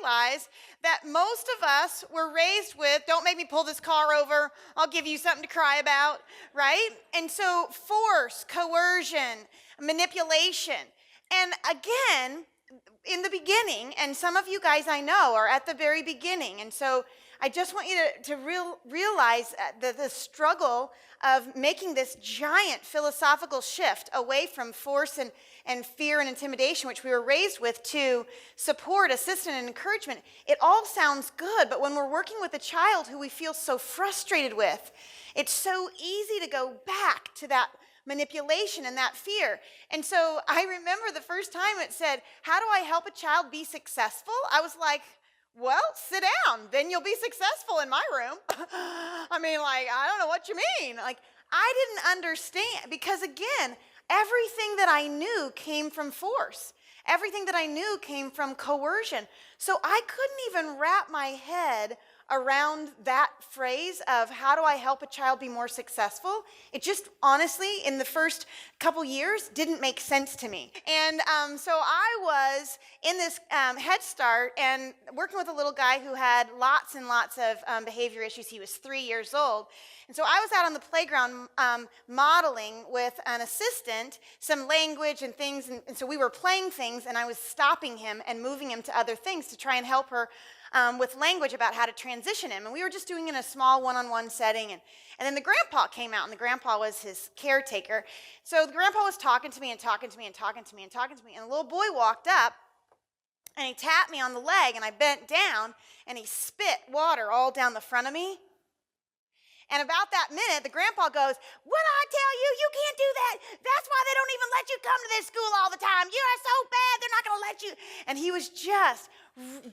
realize that most of us were raised with, don't make me pull this car over, I'll give you something to cry about, right? And so force, coercion, manipulation. And again, in the beginning, and some of you guys I know are at the very beginning, and so I just want you to realize the struggle of making this giant philosophical shift away from force and fear and intimidation, which we were raised with, to support, assistance, and encouragement. It all sounds good, but when we're working with a child who we feel so frustrated with, it's so easy to go back to that manipulation and that fear. And so I remember the first time it said, how do I help a child be successful? I was like, well, sit down, then you'll be successful in my room. I mean, like, I don't know what you mean. Like, I didn't understand, because again, everything that I knew came from force. Everything that I knew came from coercion. So I couldn't even wrap my head around that phrase of how do I help a child be more successful. It just honestly, in the first couple years, didn't make sense to me. And so I was in this Head Start and working with a little guy who had lots and lots of behavior issues. He was 3 years old. And so I was out on the playground modeling with an assistant some language and things. And so we were playing things, and I was stopping him and moving him to other things to try and help her with language about how to transition him. And we were just doing it in a small one-on-one setting. And then the grandpa came out, and the grandpa was his caretaker. So the grandpa was talking to me and talking to me and talking to me and talking to me. And the little boy walked up, and he tapped me on the leg, and I bent down, and he spit water all down the front of me. And about that minute, the grandpa goes, what I tell you, you can't do that. That's why they don't even let you come to this school all the time. You are so bad, they're not going to let you. And he was just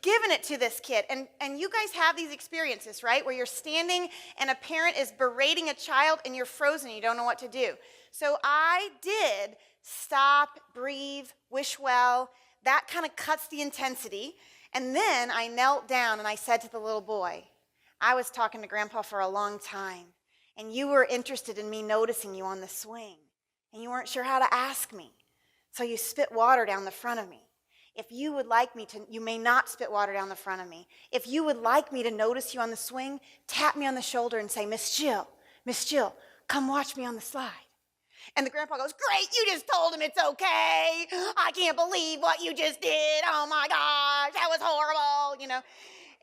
giving it to this kid. And you guys have these experiences, right? Where you're standing and a parent is berating a child and you're frozen, you don't know what to do. So I did stop, breathe, wish well. That kind of cuts the intensity. And then I knelt down and I said to the little boy, I was talking to Grandpa for a long time, and you were interested in me noticing you on the swing, and you weren't sure how to ask me, so you spit water down the front of me. If you would like me to, you may not spit water down the front of me. If you would like me to notice you on the swing, tap me on the shoulder and say, Miss Jill, come watch me on the slide. And the grandpa goes, great, you just told him it's okay. I can't believe what you just did. Oh my gosh, that was horrible, you know.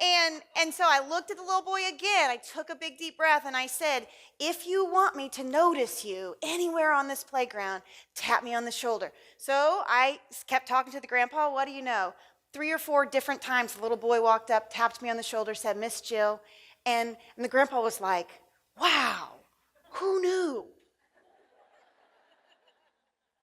And so I looked at the little boy again. I took a big deep breath and I said, if you want me to notice you anywhere on this playground, tap me on the shoulder. So I kept talking to the grandpa. What do you know? 3 or 4 different times the little boy walked up, tapped me on the shoulder, said, Miss Jill. And the grandpa was like, wow, who knew?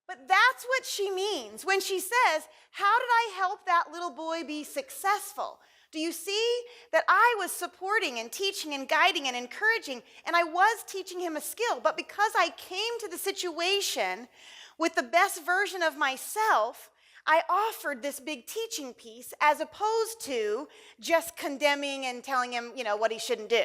But that's what she means when she says, how did I help that little boy be successful? Do you see that I was supporting and teaching and guiding and encouraging, and I was teaching him a skill, but because I came to the situation with the best version of myself, I offered this big teaching piece as opposed to just condemning and telling him, you know, what he shouldn't do.